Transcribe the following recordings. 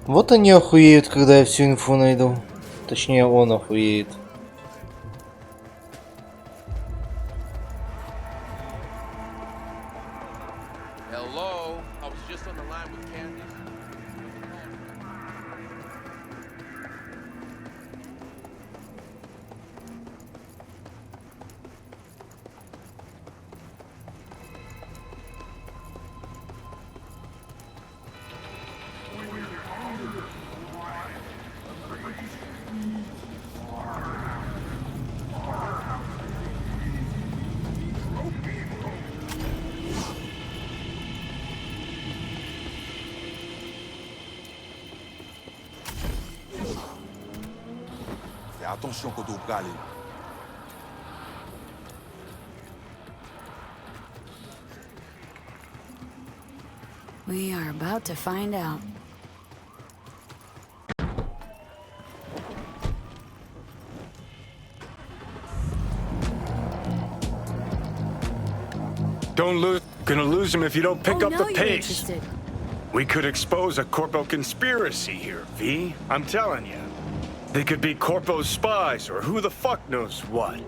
Вот они охуеют, когда я всю инфу найду. Точнее, он охуеет. Attention quando o galho. We are about to find out. Gonna lose him if you don't pick up the you're pace. interested. We could expose a corpo conspiracy here, V. I'm telling you. They could be corpo spies or who the fuck knows what.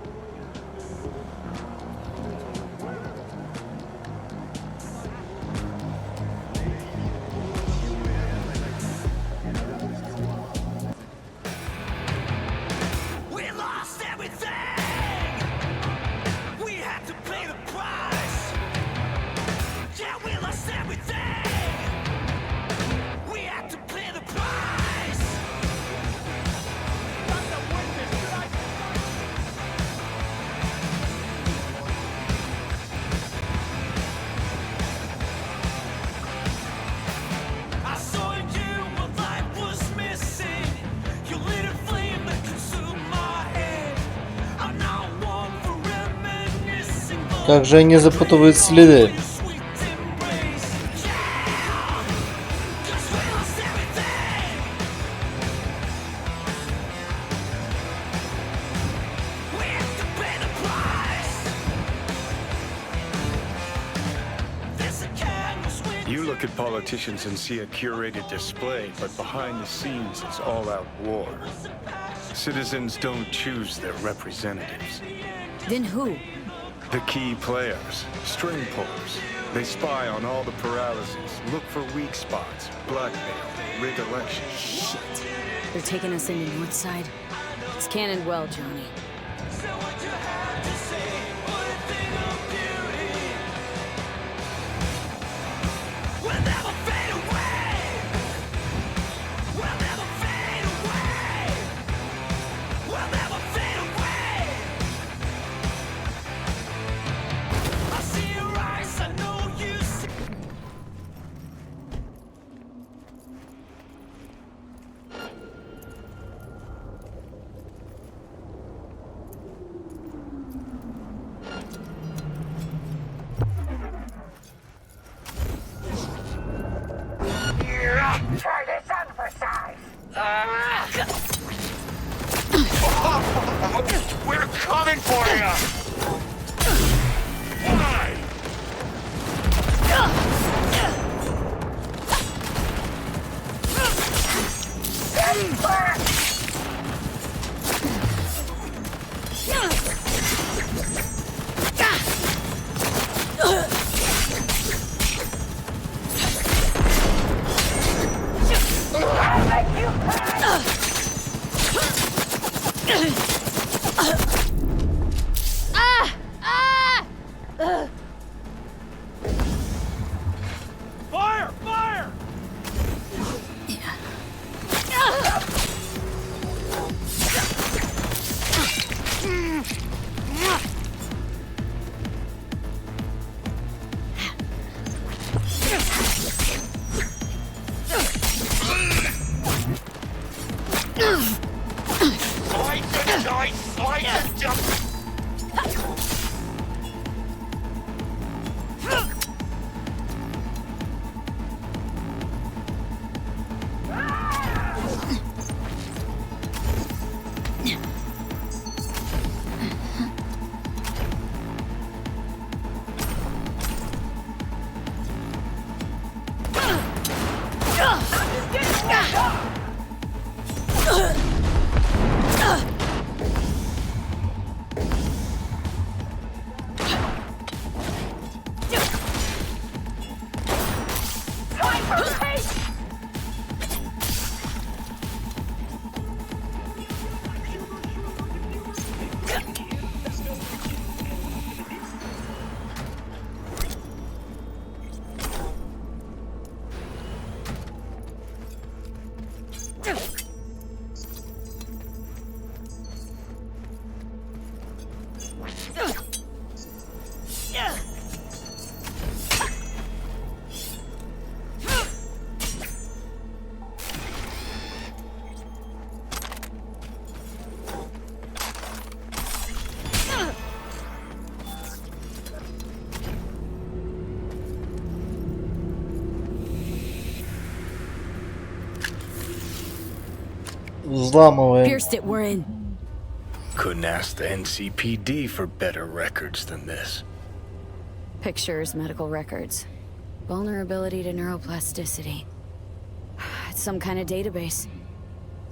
We lost everything. We had to pay the price. Yeah, we lost everything. We had to pay the price. I saw you when life was missing. You lit a flame that consumed my head. I'm not one for reminiscing. Как же они запутывают следы? Sweet embrace. Yeah, 'cause we lost everything. We have to pay the price. There's a candle swing. You look at politicians and see a curated display, but behind the scenes it's all-out war. Citizens don't choose their representatives. Then who? The key players, string pullers. They spy on all the paralyses, look for weak spots, blackmail, rig elections. Shit. They're taking us into Northside. It's cannon well, Johnny. Say what you had to say. What a thing of beauty. We'll never fade away. We'll never fade away. We'll never fade away. I see your eyes. I know you see. Try this on for size. We're coming for you! Why? Fire! Fire! Взламываем. Pierced it, we're in. Couldn't ask the NCPD for better records than this. Pictures, medical records. Vulnerability to neuroplasticity. It's some kind of database.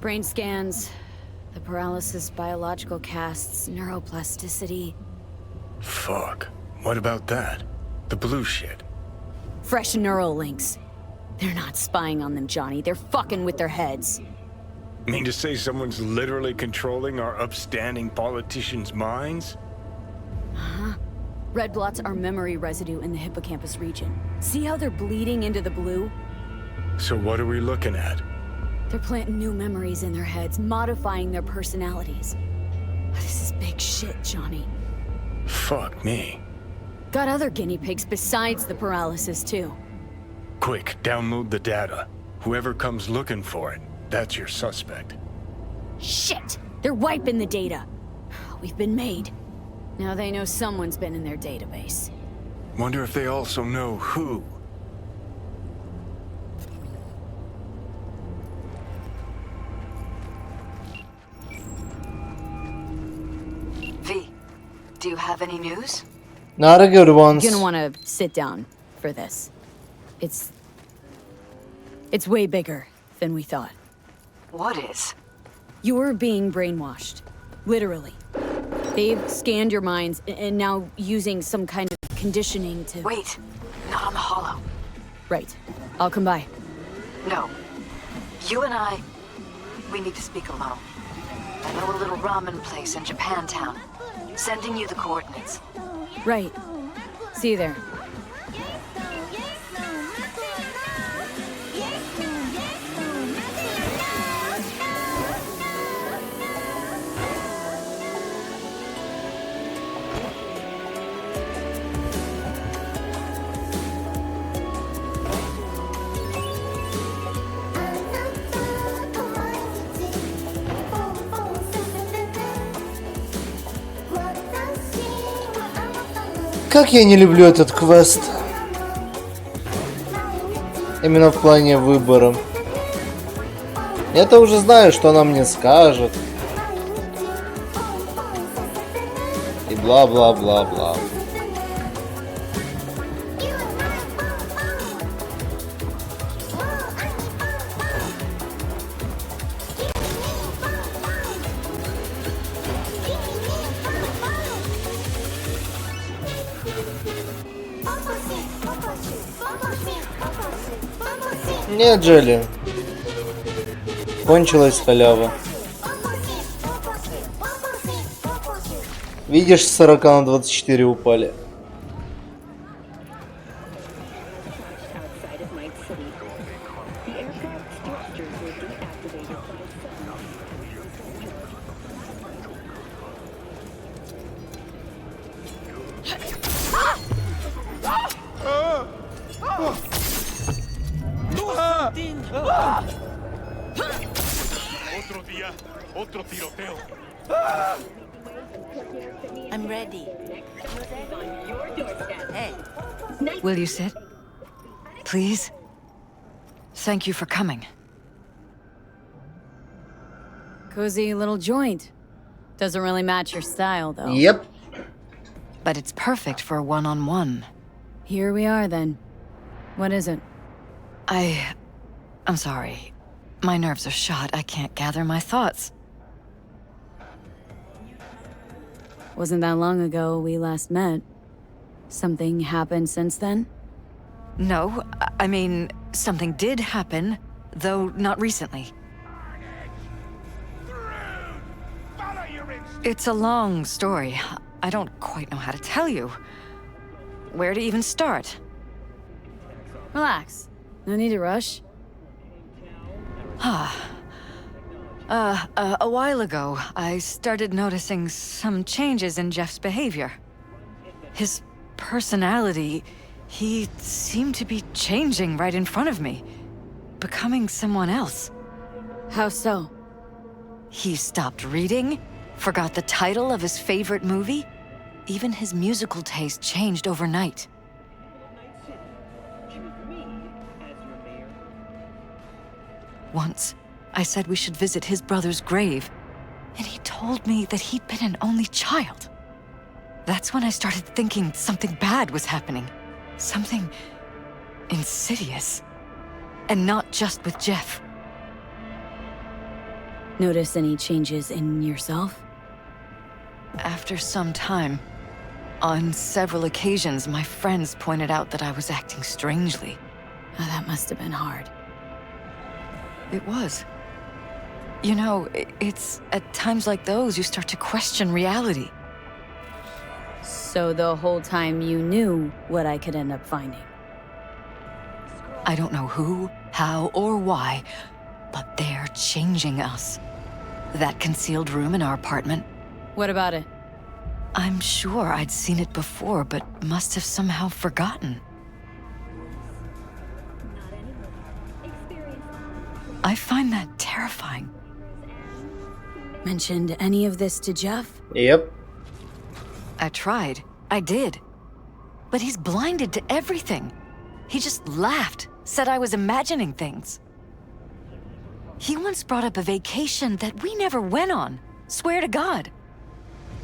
Brain scans, the paralysis, biological casts, neuroplasticity. Fuck. What about that? The blue shit. Fresh neural links. They're not spying on them, Johnny. They're fucking with their heads. Mean to say someone's literally controlling our upstanding politicians' minds? Red blots are memory residue in the hippocampus region. See how they're bleeding into the blue? So what are we looking at? They're planting new memories in their heads, modifying their personalities. This is big shit, Johnny. Fuck me. Got other guinea pigs besides the paralysis, too. Quick, download the data. Whoever comes looking for it, that's your suspect. Shit! They're wiping the data. We've been made. Now they know someone's been in their database. Wonder if they also know who. V, do you have any news? Not a good one. You're gonna wanna sit down for this. It's way bigger than we thought. What is? You're being brainwashed. Literally. They've scanned your minds and now using some kind of conditioning to... Wait, not on the hollow. Right. I'll come by. No. You and I, we need to speak alone. I know a little ramen place in Japantown. Sending you the coordinates. Right. See you there. Как я не люблю этот квест. Именно в плане выбора. Я-то уже знаю, что она мне скажет. И бла-бла-бла-бла. Нет, Джелли. Кончилась халява. Видишь, с 40 на 24 упали. I'm ready. Hey. Will you sit? Please? Thank you for coming. Cozy little joint. Doesn't really match your style, though. Yep. But it's perfect for a one-on-one. Here we are, then. What is it? I'm sorry. My nerves are shot. I can't gather my thoughts. Wasn't that long ago we last met. Something happened since then? No, I mean, something did happen, though not recently. It's a long story. I don't quite know how to tell you. Where to even start? Relax. No need to rush. A while ago, I started noticing some changes in Jeff's behavior. His personality, he seemed to be changing right in front of me, becoming someone else. How so? He stopped reading, forgot the title of his favorite movie. Even his musical taste changed overnight. Once, I said we should visit his brother's grave, and he told me that he'd been an only child. That's when I started thinking something bad was happening. Something insidious. And not just with Jeff. Notice any changes in yourself? After some time, on several occasions, my friends pointed out that I was acting strangely. Oh, that must have been hard. It was. You know, it's at times like those you start to question reality. So the whole time you knew what I could end up finding? I don't know who, how, or why, but they're changing us. That concealed room in our apartment, What about it? I'm sure I'd seen it before, but must have somehow forgotten. I find that terrifying. Mentioned any of this to Jeff? Yep. I tried. I did. But he's blinded to everything. He just laughed, said I was imagining things. He once brought up a vacation that we never went on. Swear to God.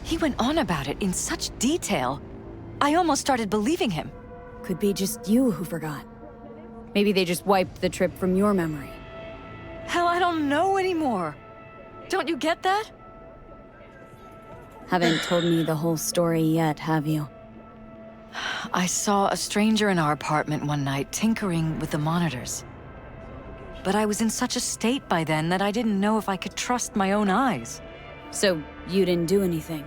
He went on about it in such detail, I almost started believing him. Could be just you who forgot. Maybe they just wiped the trip from your memory. Hell, I don't know anymore. Don't you get that? Haven't told me the whole story yet, have you? I saw a stranger in our apartment one night tinkering with the monitors. But I was in such a state by then that I didn't know if I could trust my own eyes. So you didn't do anything?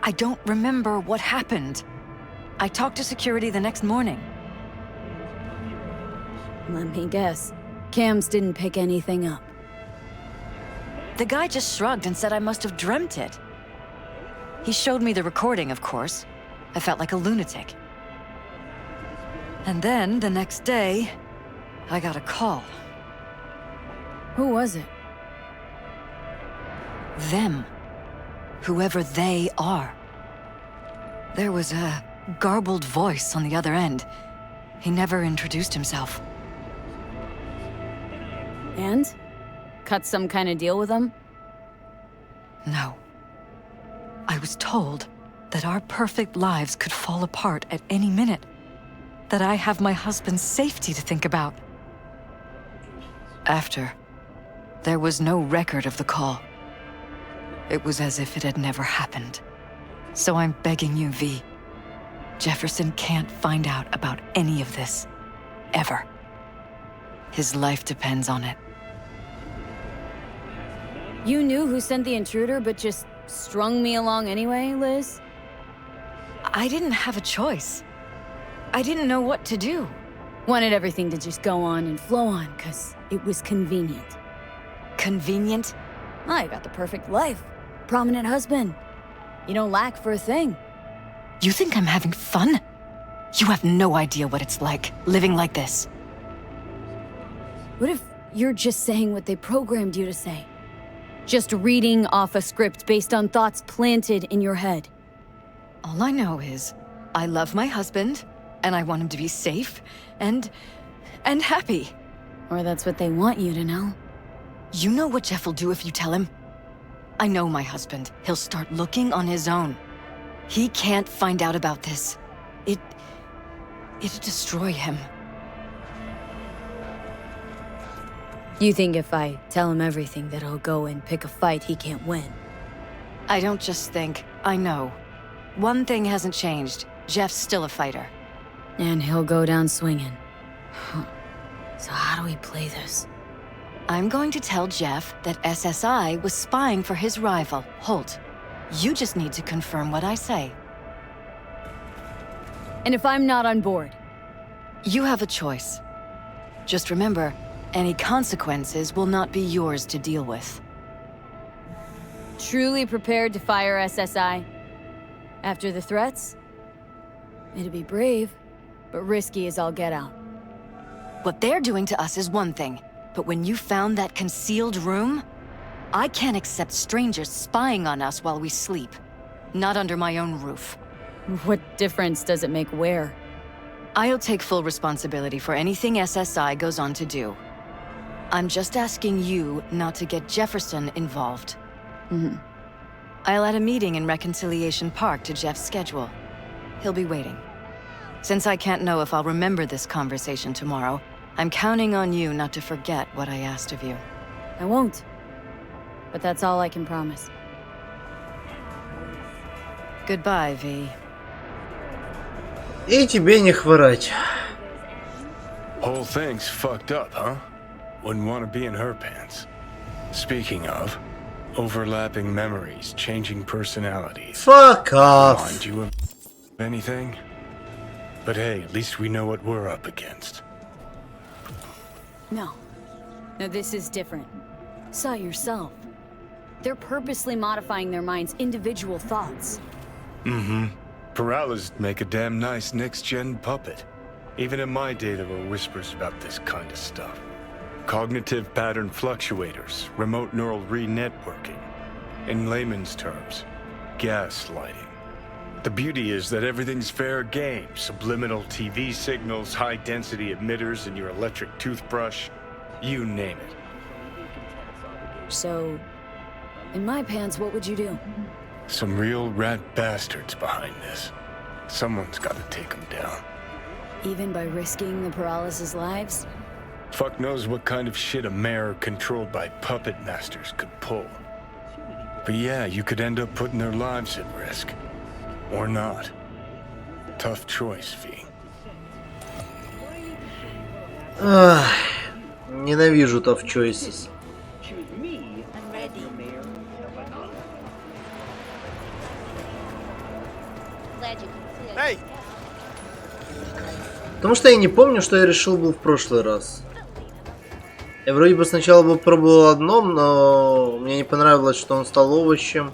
I don't remember what happened. I talked to security the next morning. Let me guess. Cams didn't pick anything up. The guy just shrugged and said I must have dreamt it. He showed me the recording, of course. I felt like a lunatic. And then, the next day, I got a call. Who was it? Them. Whoever they are. There was a garbled voice on the other end. He never introduced himself. And? Cut some kind of deal with them? No. I was told that our perfect lives could fall apart at any minute. That I have my husband's safety to think about. After, there was no record of the call. It was as if it had never happened. So I'm begging you, V. Jefferson can't find out about any of this. Ever. His life depends on it. You knew who sent the intruder, but just strung me along anyway, Liz? I didn't have a choice. I didn't know what to do. Wanted everything to just go on and flow on, 'cause it was convenient. Convenient? I got the perfect life. Prominent husband. You don't lack for a thing. You think I'm having fun? You have no idea what it's like, living like this. What if you're just saying what they programmed you to say? Just reading off a script based on thoughts planted in your head. All I know is, I love my husband, and I want him to be safe, and happy. Or that's what they want you to know. You know what Jeff will do if you tell him? I know my husband. He'll start looking on his own. He can't find out about this. It'd destroy him. You think if I tell him everything that he'll go and pick a fight he can't win? I don't just think, I know. One thing hasn't changed. Jeff's still a fighter. And he'll go down swinging. Huh. So how do we play this? I'm going to tell Jeff that SSI was spying for his rival, Holt. You just need to confirm what I say. And if I'm not on board? You have a choice. Just remember, any consequences will not be yours to deal with. Truly prepared to fire SSI? After the threats? It'd be brave, but risky as all get out. What they're doing to us is one thing, but when you found that concealed room, I can't accept strangers spying on us while we sleep. Not under my own roof. What difference does it make where? I'll take full responsibility for anything SSI goes on to do. I'm just asking you not to get Jefferson involved. I'll add a meeting in Reconciliation Park to Jeff's schedule. He'll be waiting. Since I can't know if I'll remember this conversation tomorrow, I'm counting on you not to forget what I asked of you. I won't. But that's all I can promise. Goodbye, V. И тебе не хворать. Whole thing's fucked up, huh? Wouldn't want to be in her pants. Speaking of, overlapping memories, changing personalities. Fuck off. Remind you of anything? But hey, at least we know what we're up against. No. No, this is different. Saw yourself. They're purposely modifying their minds' individual thoughts. Paralysis make a damn nice next-gen puppet. Even in my day, there were whispers about this kind of stuff. Cognitive pattern fluctuators, remote neural re-networking. In layman's terms, gaslighting. The beauty is that everything's fair game. Subliminal TV signals, high-density emitters in your electric toothbrush. You name it. So, in my pants, what would you do? Some real rat bastards behind this. Someone's got to take them down. Even by risking the paralysis' lives? Fuck knows what kind of shit a mayor controlled by puppet masters could pull. But yeah, you could end up putting their lives at risk. Or not. Tough choice, V. Ах, ненавижу tough choices. Hey! Потому что я не помню, что я решил был в прошлый раз. Я вроде бы сначала бы пробовал одно, но мне не понравилось, что он стал овощем.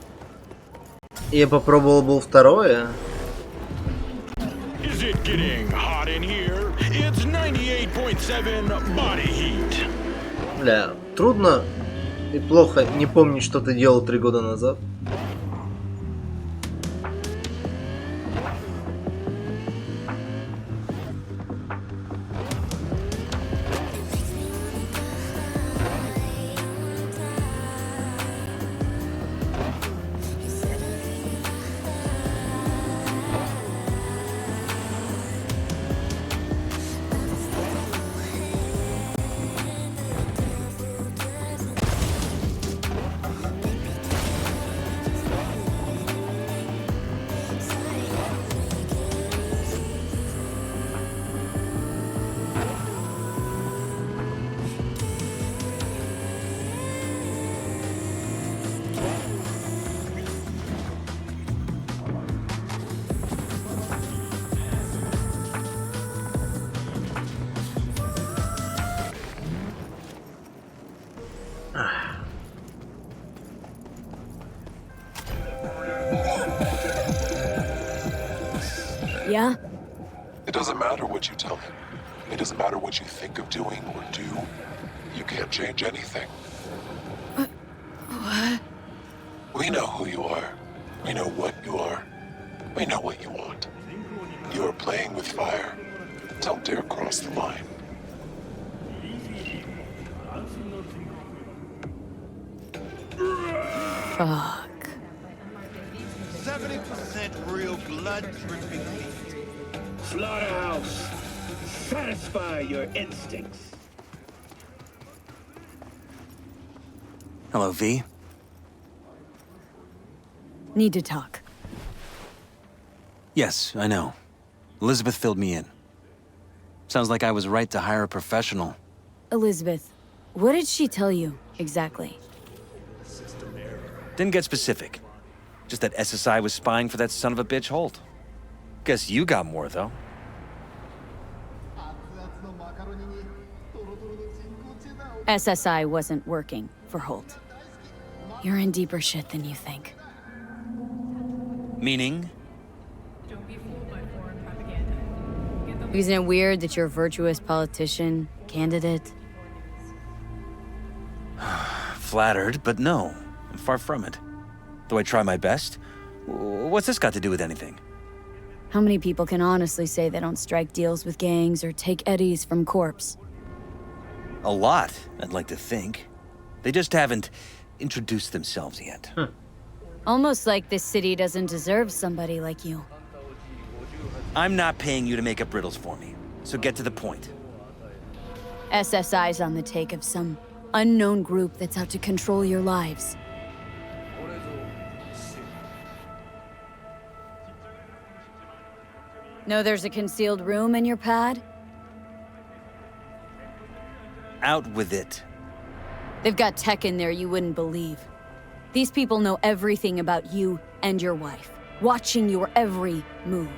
И я попробовал был второе. Is it getting hot in here? It's 98.7 body heat. Бля, трудно и плохо не помнить, что ты делал 3 года назад. Yeah? It doesn't matter what you tell him. It doesn't matter what you think of doing or do. You can't change anything. What? We know who you are. We know what you are. We know what you want. You are playing with fire. Don't dare cross the line. Fuck. 70% real blood dripping meat. Slaughterhouse. Satisfy your instincts. Hello, V. Need to talk. Yes, I know. Elizabeth filled me in. Sounds like I was right to hire a professional. Elizabeth, what did she tell you, exactly? Didn't get specific. Just that SSI was spying for that son of a bitch Holt. Guess you got more, though. SSI wasn't working for Holt. You're in deeper shit than you think. Meaning? Isn't it weird that you're a virtuous politician, candidate? Flattered, but no. I'm far from it. Do I try my best? What's this got to do with anything? How many people can honestly say they don't strike deals with gangs or take eddies from corpse? A lot, I'd like to think. They just haven't introduced themselves yet. Almost like this city doesn't deserve somebody like you. I'm not paying you to make up riddles for me, so get to the point. SSI's on the take of some unknown group that's out to control your lives. Know there's a concealed room in your pad? Out with it. They've got tech in there you wouldn't believe. These people know everything about you and your wife, watching your every move.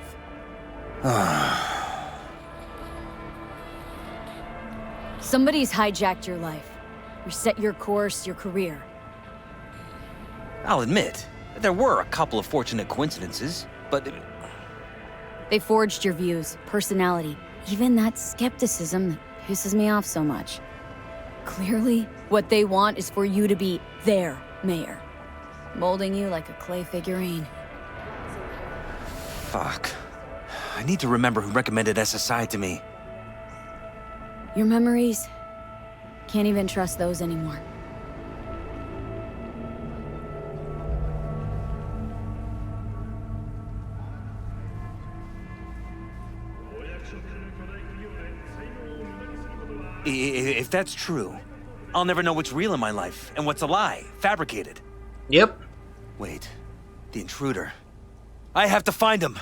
Somebody's hijacked your life, reset your course, your career. I'll admit, there were a couple of fortunate coincidences, but... They forged your views, personality, even that skepticism that pisses me off so much. Clearly, what they want is for you to be their mayor, molding you like a clay figurine. Fuck. I need to remember who recommended SSI to me. Your memories? Can't even trust those anymore. If that's true, I'll never know what's real in my life and what's a lie, fabricated. Yep. Wait, the intruder. I have to find him.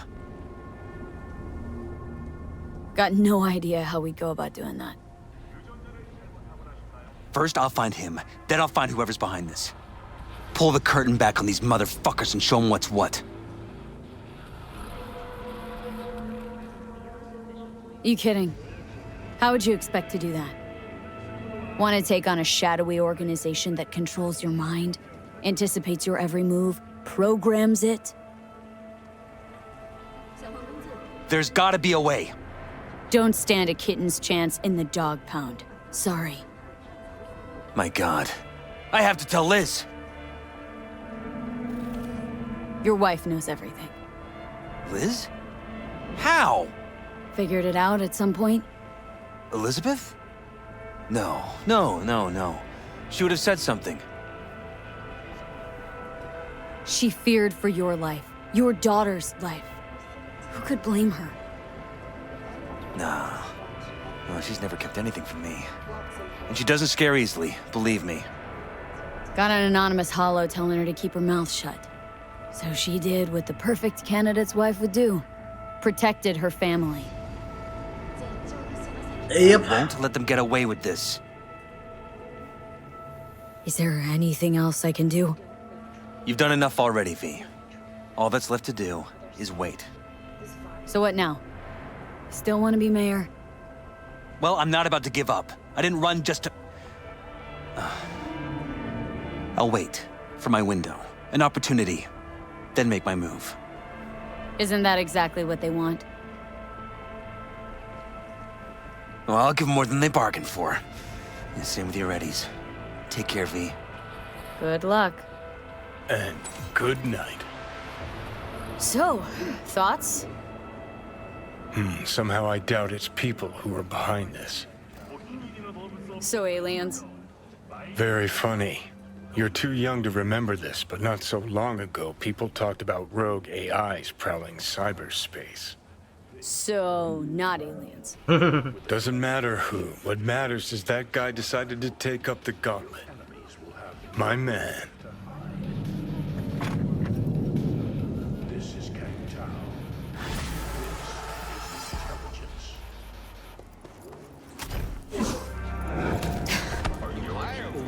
Got no idea how we'd go about doing that. First, I'll find him. Then I'll find whoever's behind this. Pull the curtain back on these motherfuckers and show them what's what. You kidding? How would you expect to do that? Want to take on a shadowy organization that controls your mind, anticipates your every move, programs it? There's gotta be a way. Don't stand a kitten's chance in the dog pound. Sorry. My God. I have to tell Liz. Your wife knows everything. Liz? How? Figured it out at some point? Elizabeth? No. She would have said something. She feared for your life, your daughter's life. Who could blame her? Nah. Well, she's never kept anything from me. And she doesn't scare easily, believe me. Got an anonymous holo telling her to keep her mouth shut. So she did what the perfect candidate's wife would do. Protected her family. Yep. I won't let them get away with this. Is there anything else I can do? You've done enough already, V. All that's left to do is wait. So what now? Still want to be mayor? Well, I'm not about to give up. I didn't run just to... I'll wait for my window, an opportunity, then make my move. Isn't that exactly what they want? Well, I'll give them more than they bargained for. And same with your Eddies. Take care, V. Good luck. And good night. So, thoughts? Somehow I doubt it's people who are behind this. So aliens? Very funny. You're too young to remember this, but not so long ago, people talked about rogue AIs prowling cyberspace. So, not aliens. Doesn't matter who. What matters is that guy decided to take up the gauntlet. My man.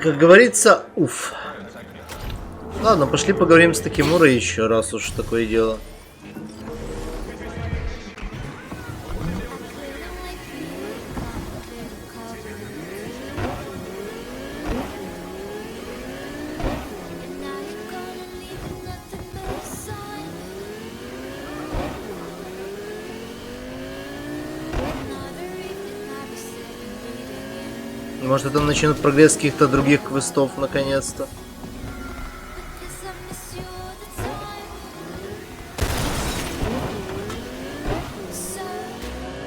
Как говорится, уф. Ладно, пошли поговорим с Такимурой еще раз уж такое дело. Может, это начнет прогресс каких-то других квестов наконец-то.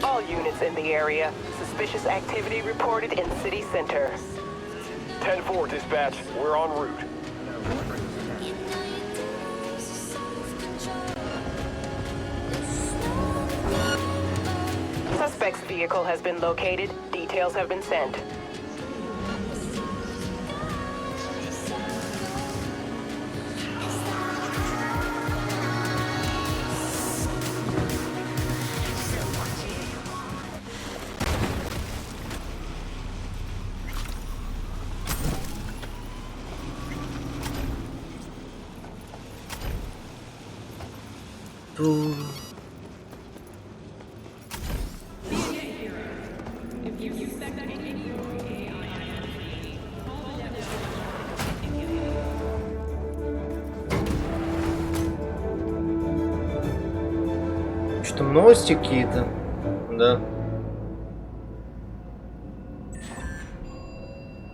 All units in the area. Suspicious activity reported in city center. 10-4, dispatch. We're en route. Suspect's vehicle has been located. Details have been sent. Что, новости какие-то? Да.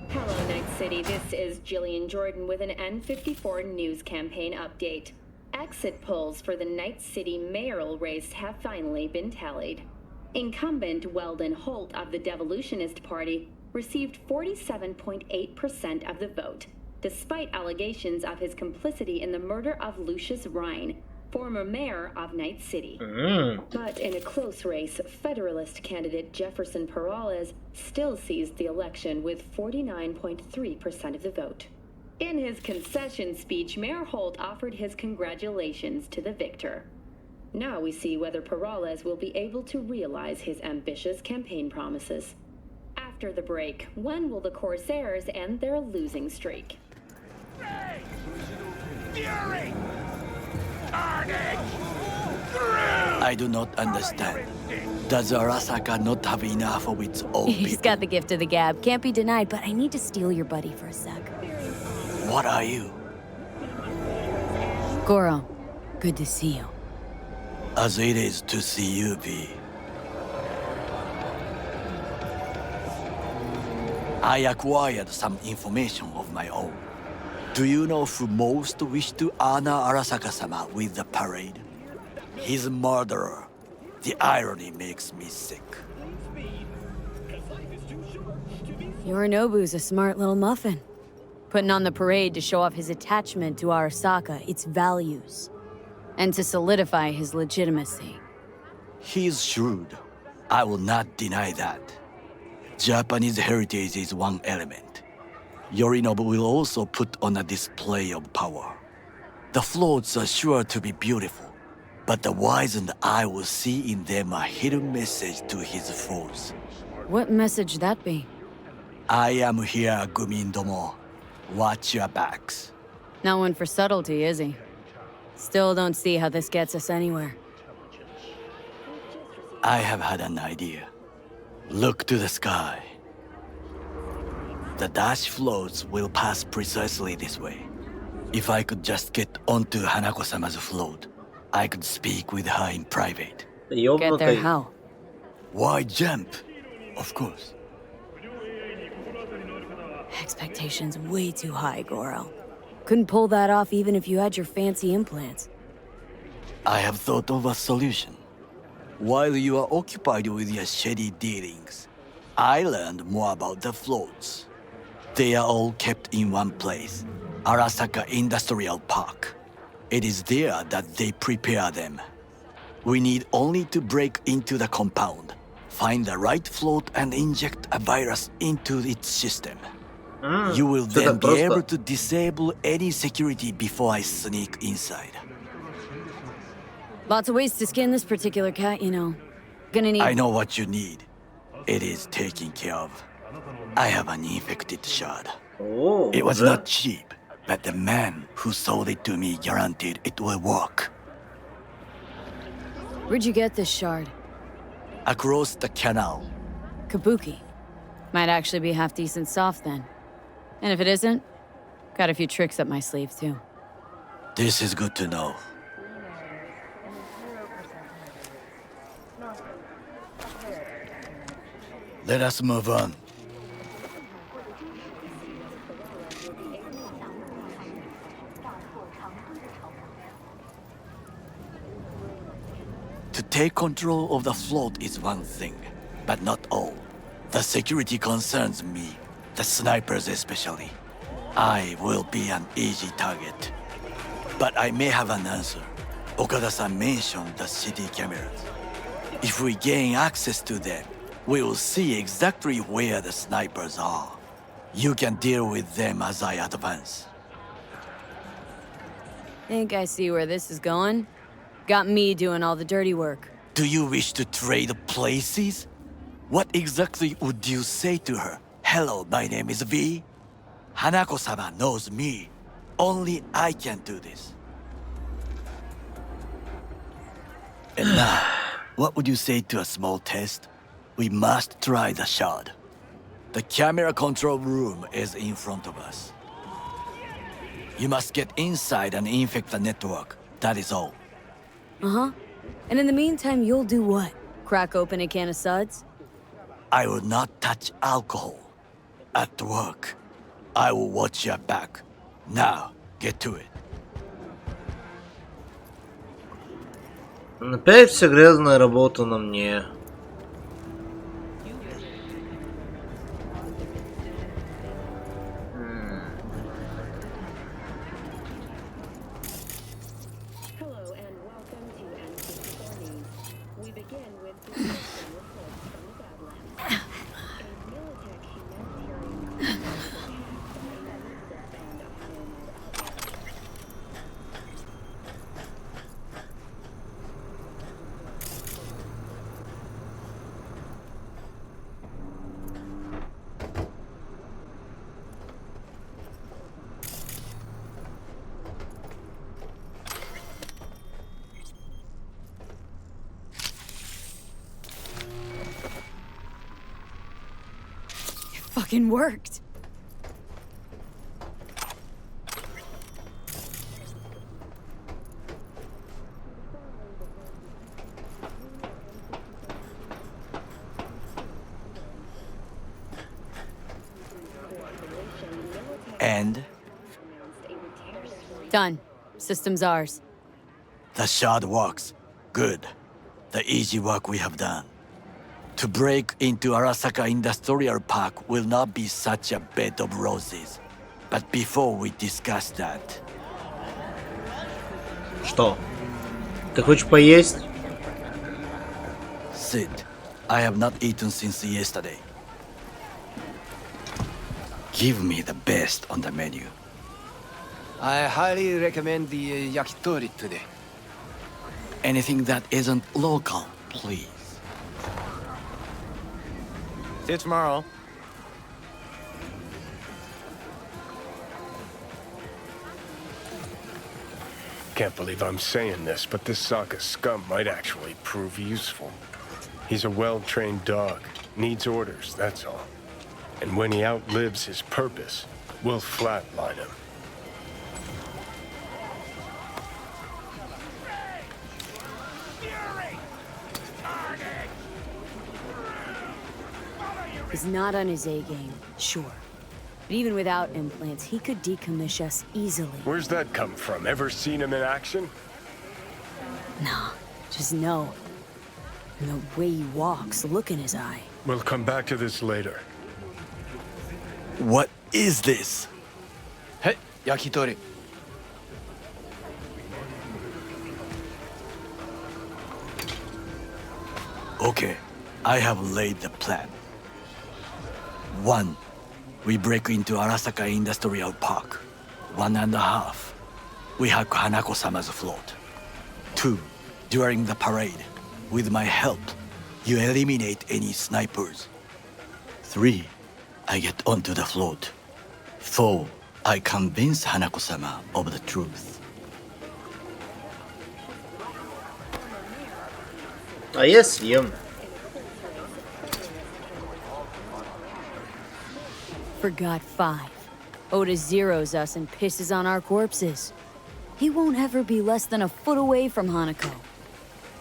Hello, Night City. This is Jillian Jordan with an N54 news campaign update. Exit polls for the Night City mayoral race have finally been tallied. Incumbent Weldon Holt of the Devolutionist Party received 47.8% of the vote, despite allegations of his complicity in the murder of Lucius Rhine, former mayor of Night City. But in a close race, Federalist candidate Jefferson Peralez still seized the election with 49.3% of the vote. In his concession speech, Mayor Holt offered his congratulations to the victor. Now we see whether Peralez will be able to realize his ambitious campaign promises. After the break, when will the Corsairs end their losing streak? Fury! Carnage! I do not understand. Does Arasaka not have enough of its own He's people? got the gift of the gab. Can't be denied, but I need to steal your buddy for a sec. What are you? Goro, good to see you. As it is to see you, V. I acquired some information of my own. Do you know who most wished to honor Arasaka-sama with the parade? His murderer. The irony makes me sick. Yorinobu's a smart little muffin. Putting on the parade to show off his attachment to Arasaka, its values, and to solidify his legitimacy. He's shrewd. I will not deny that. Japanese heritage is one element. Yorinobu will also put on a display of power. The floats are sure to be beautiful, but the wizened eye will see in them a hidden message to his foes. What message that be? I am here, Gumindomo. Watch your backs. Not one for subtlety, is he? Still don't see how this gets us anywhere. I have had an idea. Look to the sky. The dash floats will pass precisely this way. If I could just get onto Hanako-sama's float, I could speak with her in private. Get there how? Why jump? Of course. Expectations way too high, Goro. Couldn't pull that off even if you had your fancy implants. I have thought of a solution. While you are occupied with your shady dealings, I learned more about the floats. They are all kept in one place, Arasaka Industrial Park. It is there that they prepare them. We need only to break into the compound, find the right float and inject a virus into its system. You will then be able to disable any security before I sneak inside. Lots of ways to skin this particular cat, you know. Gonna need... I know what you need. It is taken care of. I have an infected shard. It was not cheap, but the man who sold it to me guaranteed it will work. Where'd you get this shard? Across the canal. Kabuki. Might actually be half decent soft then. And if it isn't, got a few tricks up my sleeve too. This is good to know. Let us move on. To take control of the float is one thing, but not all. The security concerns me, the snipers especially. I will be an easy target. But I may have an answer. Okada-san mentioned the city cameras. If we gain access to them, we will see exactly where the snipers are. You can deal with them as I advance. Think I see where this is going? Got me doing all the dirty work. Do you wish to trade places? What exactly would you say to her? Hello, my name is V. Hanako-sama knows me. Only I can do this. And now, what would you say to a small test? We must try the shard. The camera control room is in front of us. You must get inside and infect the network. That is all. Uh-huh. And in the meantime, you'll do what? Crack open a can of suds? I will not touch alcohol. At work, I will watch your back. Now, get to it. Опять вся грязная работа на мне. Hello and welcome to N64 News. We begin with distressing reports from the Badlands. A Militech humanitarian crisis has passed a massive band of nomad outlaws. Fucking worked. And? Done. System's ours. The shard works. Good. The easy work we have done. To break into Arasaka Industrial Park will not be such a bed of roses. But before we discuss that... Что? Ты хочешь поесть? Sit. I have not eaten since yesterday. Give me the best on the menu. I highly recommend the yakitori today. Anything that isn't local, please. See you tomorrow. Can't believe I'm saying this, but this Sokka scum might actually prove useful. He's a well-trained dog. Needs orders, that's all. And when he outlives his purpose, we'll flatline him. He's not on his A game, sure. But even without implants, he could decommission us easily. Where's that come from? Ever seen him in action? Nah, just know. And the way he walks, the look in his eye. We'll come back to this later. What is this? Hey, yakitori. Okay, I have laid the plan. 1. We break into Arasaka Industrial Park. 1.5. We hack Hanako-sama's float. 2. During the parade, with my help, you eliminate any snipers. 3. I get onto the float. 4. I convince Hanako-sama of the truth. А я съем. Forgot 5. Oda zeroes us and pisses on our corpses. He won't ever be less than a foot away from Hanako.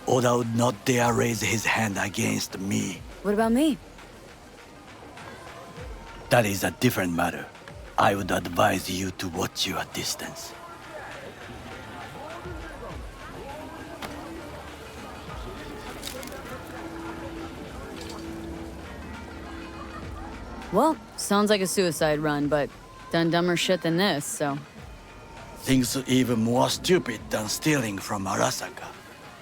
Oda would not dare raise his hand against me. What about me? That is a different matter. I would advise you to watch your distance. Well, sounds like a suicide run, but done dumber shit than this, so... Things even more stupid than stealing from Arasaka.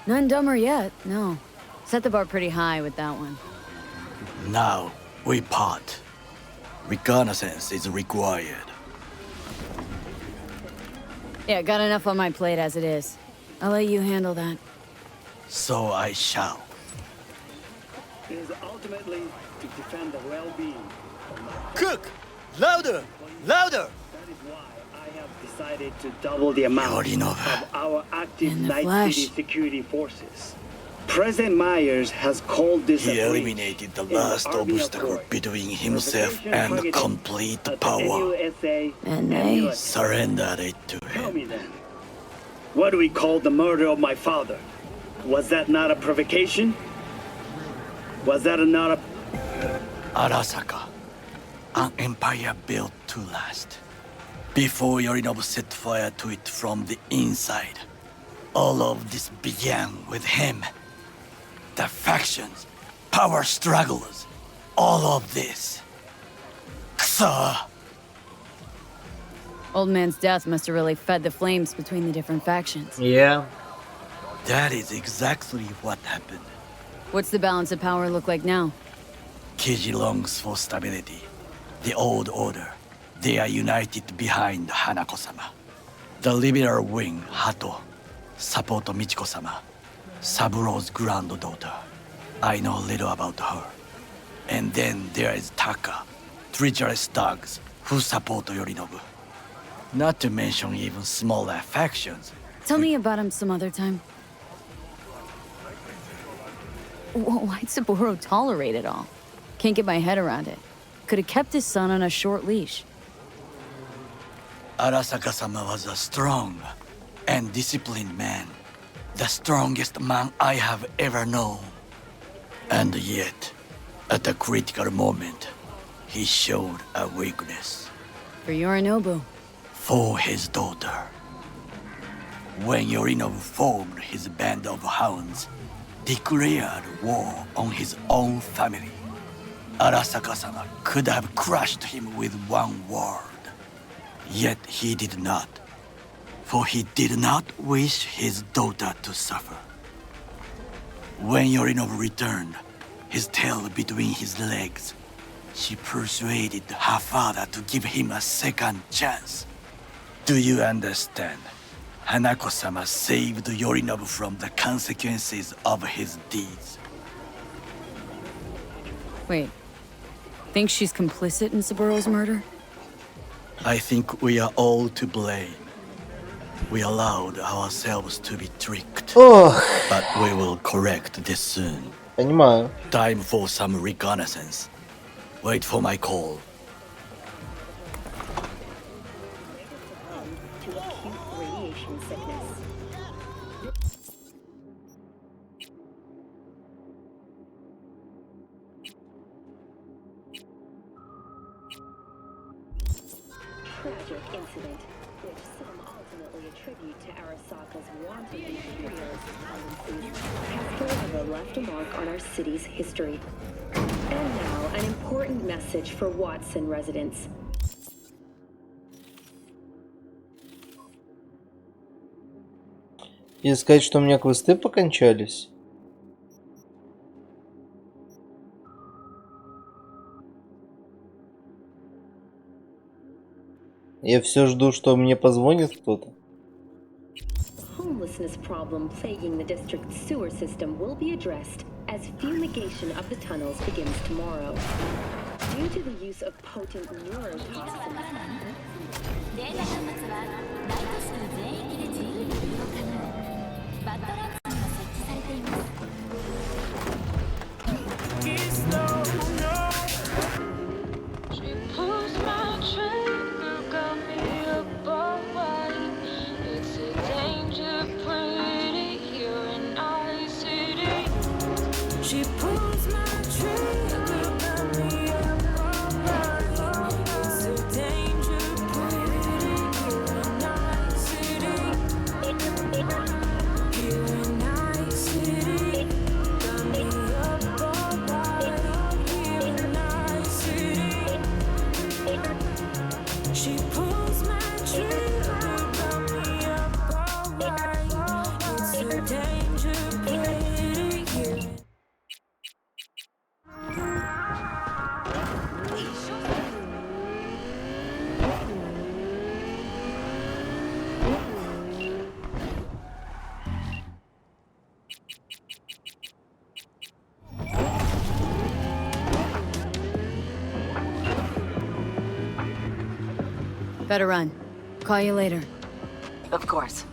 None dumber yet, no. Set the bar pretty high with that one. Now, we part. Reconnaissance is required. Yeah, got enough on my plate as it is. I'll let you handle that. So I shall. Is ultimately to defend the well-being. Cook! Louder! Louder! That is why I have decided to double the amount of our active Night City security forces. President Myers has called this He a breach eliminated the in the last army of obstacle Troy. between himself and targeted complete at the power. NUSA And they surrendered it to Tell him. me then, what do we call the murder of my father? Was that not a provocation? Was that not a... Arasaka, an empire built to last. Before Yorinobu set fire to it from the inside, all of this began with him. The factions, power struggles, all of this. Kusa! Old man's death must have really fed the flames between the different factions. Yeah. That is exactly what happened. What's the balance of power look like now? Kiji longs for stability. The old order. They are united behind Hanako-sama. The liberal wing, Hato, support Michiko-sama, Saburo's granddaughter. I know little about her. And then there is Taka, treacherous dogs, who support Yorinobu. Not to mention even smaller factions. Tell me about him some other time. Why'd Saburo tolerate it all? Can't get my head around it. Could have kept his son on a short leash. Arasaka-sama was a strong and disciplined man. The strongest man I have ever known. And yet, at a critical moment, he showed a weakness. For Yorinobu. For his daughter. When Yorinobu formed his band of hounds, declared war on his own family, Arasaka-sama could have crushed him with one word. Yet he did not. For he did not wish his daughter to suffer. When Yorinobu returned, his tail between his legs, she persuaded her father to give him a second chance. Do you understand? Hanako-sama saved Yorinobu from the consequences of his deeds. Wait. Think she's complicit in Saburo's murder? I think we are all to blame. We allowed ourselves to be tricked. But we will correct this soon. Понимаю. Time for some reconnaissance. Wait for my call. To acute radiation sickness. Tragic incident, which some ultimately attribute to Arasaka's wanton imperialist tendencies, has forever left a mark on our city's history. And now, an important message for Watson residents. И сказать, что у меня квесты покончались. Я все жду, что мне позвонит кто-то. Homelessness problem plaguing the district's sewer system will be addressed as fumigation of the tunnels begins tomorrow. Due to the use of potent neurotoxins. She pulls my trigger, got me up all night. It's a danger, pretty, you and I. Better run. Call you later. Of course.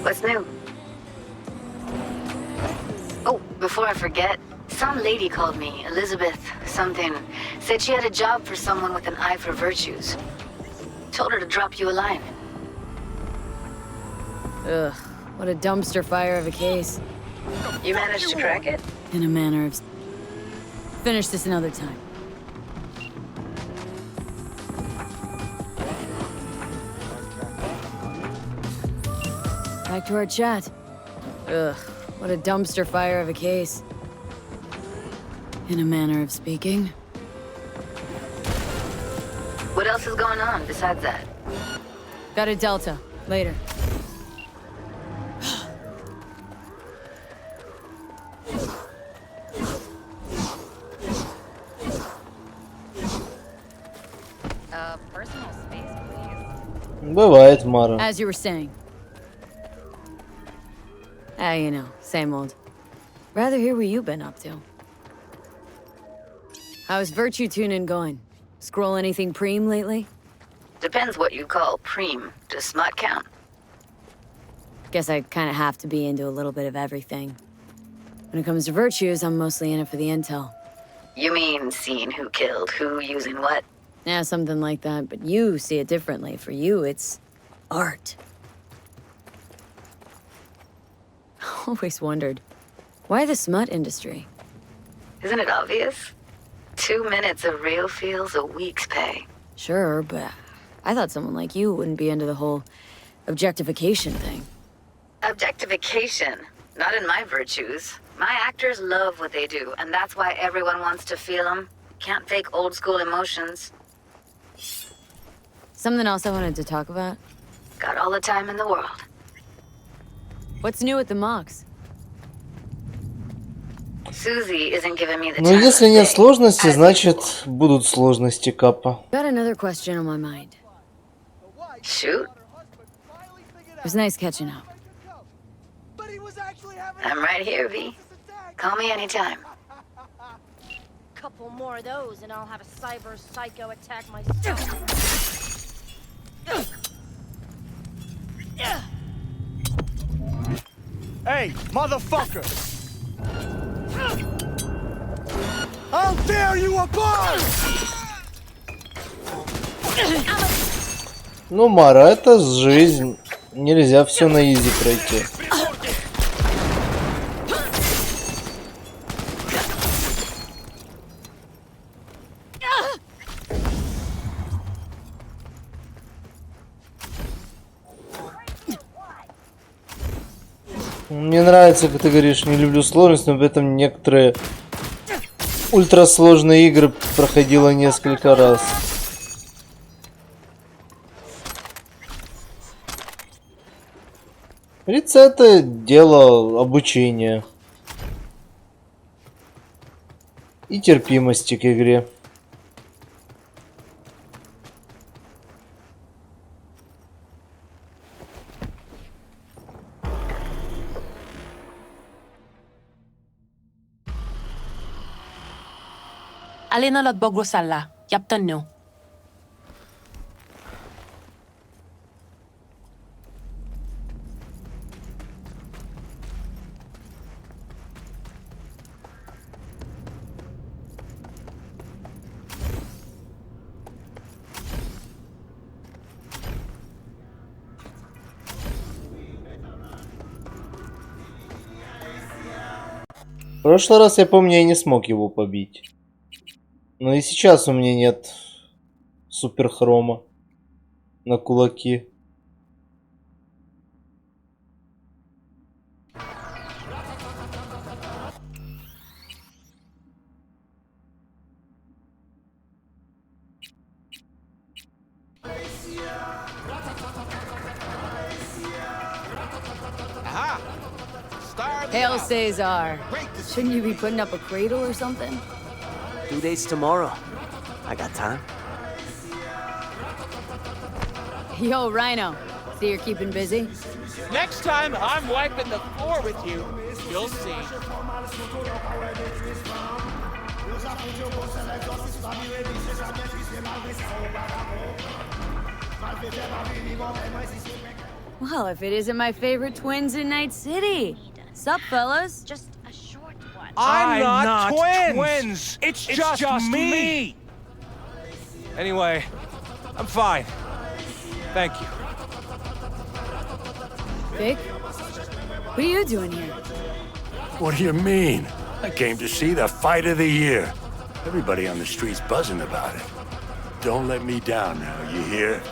What's new? Oh, before I forget, some lady called me, Elizabeth something. Said she had a job for someone with an eye for virtues. Told her to drop you a line. Ugh, what a dumpster fire of a case. You managed to crack it? In a manner of... Finish this another time. Back to our chat. Ugh, what a dumpster fire of a case. In a manner of speaking. What else is going on besides that? Got a Delta. Later. Personal space, please. Бывает, Мара. As you were saying. You know, same old. Rather hear what you've been up to. How's virtue tuning going? Scroll anything preem lately? Depends what you call preem. Does smut count? Guess I kind of have to be into a little bit of everything. When it comes to virtues, I'm mostly in it for the intel. You mean seeing who killed who using what? Yeah, something like that, but you see it differently. For you, it's art. Always wondered, why the smut industry? Isn't it obvious? 2 minutes of real feels a week's pay. Sure, but I thought someone like you wouldn't be into the whole objectification thing. Objectification? Not in my virtues. My actors love what they do, and that's why everyone wants to feel them. Can't fake old school emotions. Something else I wanted to talk about? Got all the time in the world. What's new at the mocks? Susie isn't giving me the Но time. если нет сложности, значит будут сложности, Капа. Got another question on my mind. Shoot. It was nice catching up. I'm right here, V. Call me anytime. Couple more of those and I'll have a cyber psycho attack myself. Hey, motherfucker! How dare you abort! Ну, Мара, это жизнь. Нельзя все на изи пройти. Мне нравится, как ты говоришь, не люблю сложность, но в этом некоторые ультрасложные игры проходила несколько раз. Рецепты — дело обучения и терпимости к игре. Alina lot bogo sala, yaptan no. В прошлый раз, я помню, я не смог его побить. Но и сейчас у меня нет суперхрома на кулаки. Hail Cesar. Shouldn't you be putting up a cradle or something? 2 days tomorrow. I got time. Yo, Rhino. So you're keeping busy? Next time I'm wiping the floor with you, you'll see. Well, if it isn't my favorite twins in Night City. Sup, fellas? Just a short one. I'm not twins. It's just me. Anyway, I'm fine. Thank you. Vic? What are you doing here? What do you mean? I came to see the fight of the year. Everybody on the street's buzzing about it. Don't let me down now, you hear?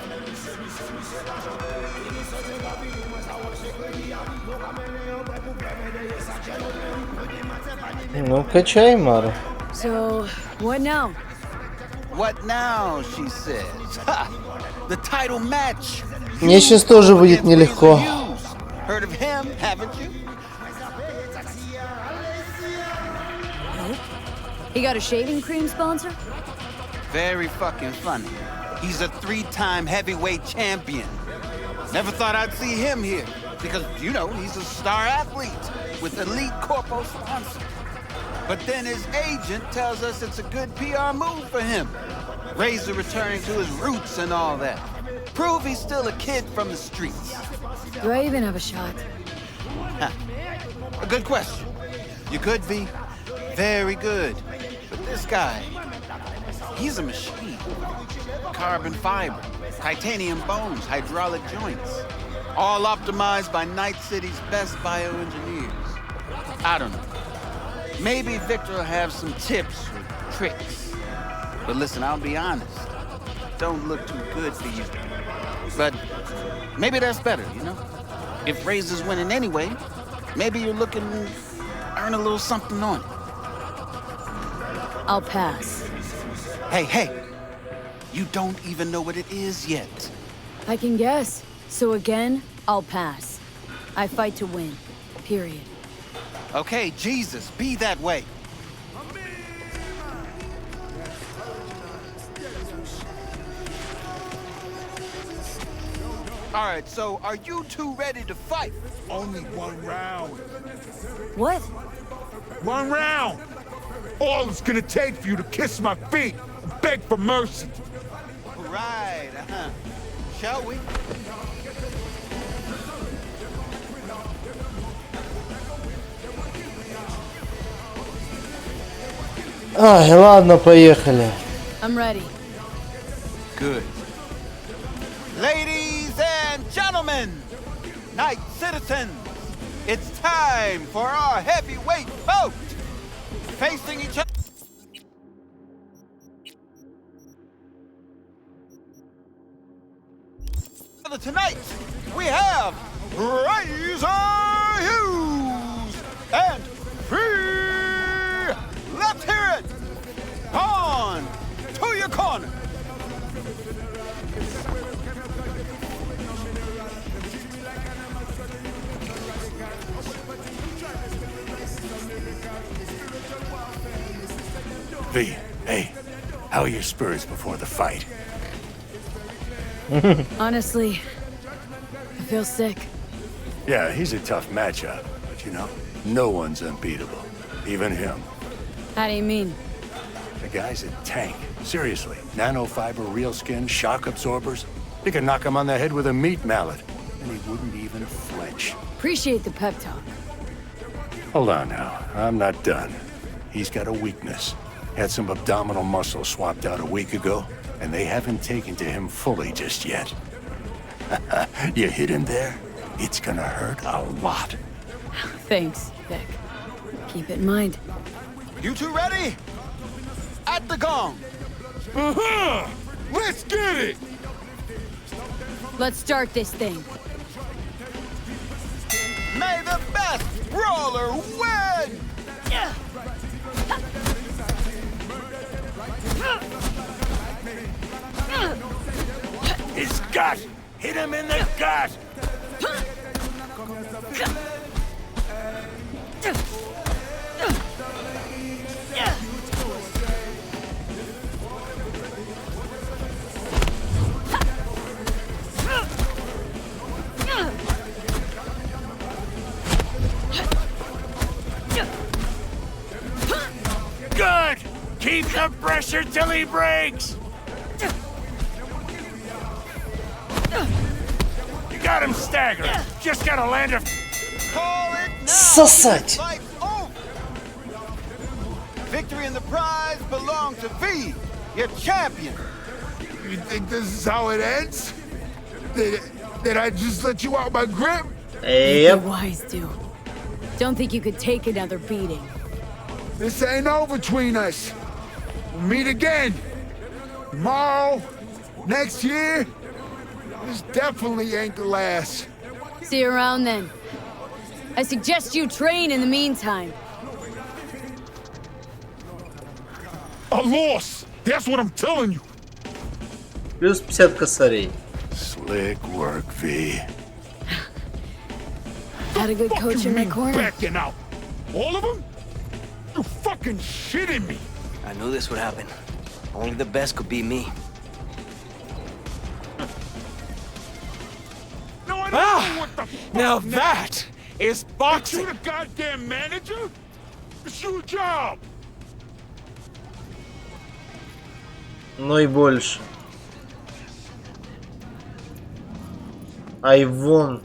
Ну, качай, Мара. So, what now? What now, she says. Ha! The title match. Мне сейчас тоже будет нелегко. Heard of him, haven't you? He got a shaving cream sponsor? Very fucking funny. He's a 3-time heavyweight champion. Never thought I'd see him here. Because, you know, he's a star athlete with elite corpo sponsor. But then his agent tells us it's a good PR move for him. Razor returning to his roots and all that. Prove he's still a kid from the streets. Do I even have a shot? Huh. A good question. You could be. Very good. But this guy, he's a machine. Carbon fiber, titanium bones, hydraulic joints. All optimized by Night City's best bioengineers. I don't know. Maybe Victor will have some tips or tricks. But listen, I'll be honest. Don't look too good for you. But maybe that's better, you know? If Razor's winning anyway, maybe you're looking to earn a little something on it. I'll pass. Hey. You don't even know what it is yet. I can guess. So again, I'll pass. I fight to win. Period. Okay, Jesus, be that way. All right, so are you two ready to fight? Only one round. What? One round. All it's gonna take for you to kiss my feet and beg for mercy. Right, Shall we? Ай, ладно, поехали. I'm ready. Good. Ladies and gentlemen, night citizens, it's time for our heavyweight bout. Facing each other tonight, we have Razor Hughes and Free. Let's hear it. On to your corner. V, hey, how are your spirits before the fight? Honestly, I feel sick. Yeah, he's a tough matchup, but you know, no one's unbeatable, even him. How do you mean? The guy's a tank. Seriously, nanofiber, real skin, shock absorbers. You could knock him on the head with a meat mallet, and he wouldn't even flinch. Appreciate the pep talk. Hold on now, I'm not done. He's got a weakness. Had some abdominal muscle swapped out a week ago, and they haven't taken to him fully just yet. You hit him there, it's gonna hurt a lot. Thanks, Vic. Keep it in mind. You two ready? At the gong. Let's get it! Let's start this thing. May the best brawler win! His gut! Hit him in the gut! Keep the pressure till he breaks! You got him staggered. Just gotta land a... Сосать! Victory and the prize belong to V, your champion. You think this is how it ends? Did I just let you out my grip? Yep. Be wise, dude. Don't think you could take another beating. This ain't over between us. We'll meet again. Tomorrow, next year. This definitely ain't the last. See you around then. I suggest you train in the meantime. A loss! That's what I'm telling you! Плюс 50 косарей. Slick work, V. Had a good coach in my corner. Backing out. All of them? You fucking shitting me! I knew this would happen. Only the best could beat me. No, I don't know what the fuck Now that is boxing! You the goddamn manager? It's your job! Но и больше. Айвон.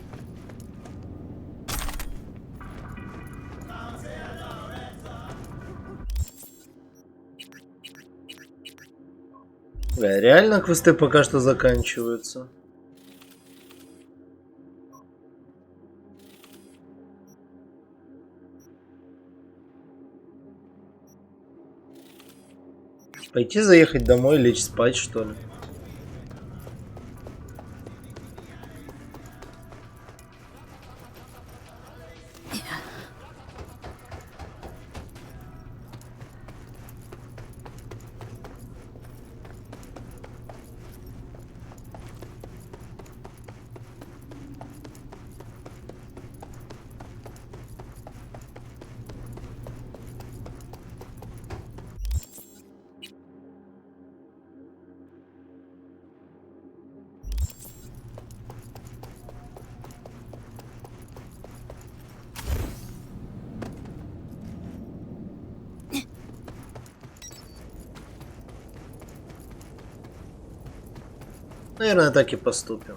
Бля, реально квесты пока что заканчиваются. Пойти заехать домой, лечь спать, что ли? Наверное, так и поступим.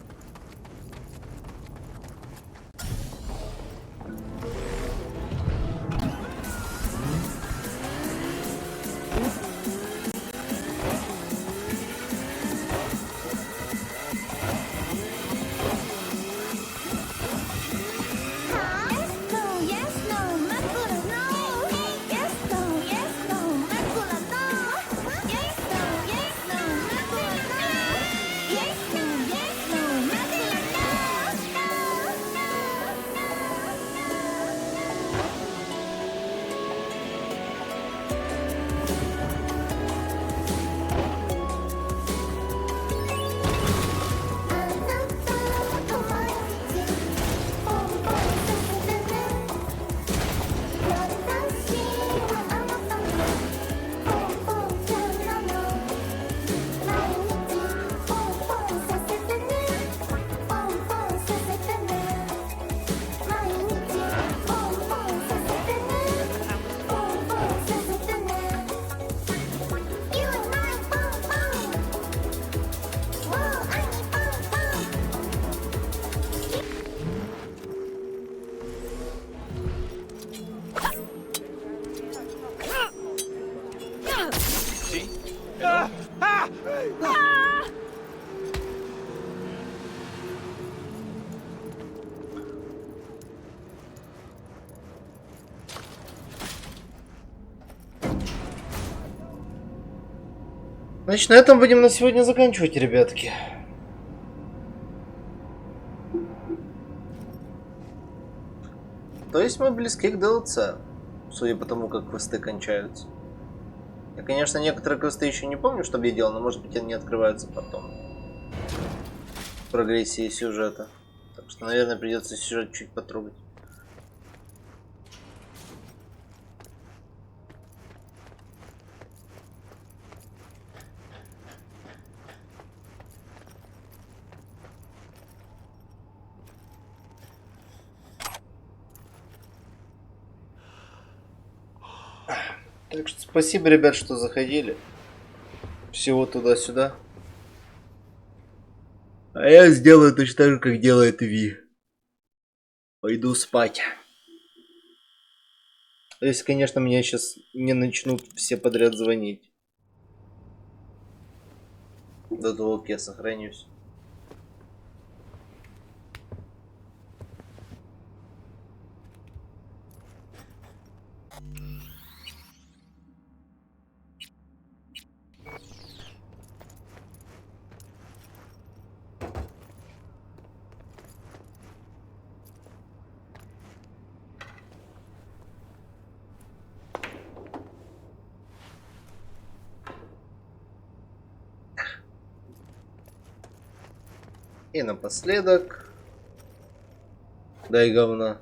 Значит, на этом будем на сегодня заканчивать, ребятки. То есть мы близки к DLC, судя по тому, как квесты кончаются. Я, конечно, некоторые квесты еще не помню, что я делал, но, может быть, они открываются потом. В прогрессии сюжета. Так что, наверное, придется сюжет чуть потрогать. Так что спасибо, ребят, что заходили. Всего туда-сюда. А я сделаю точно так же, как делает Ви. Пойду спать. Если, конечно, мне сейчас не начнут все подряд звонить. До того, как я сохранюсь. И напоследок, дай говна.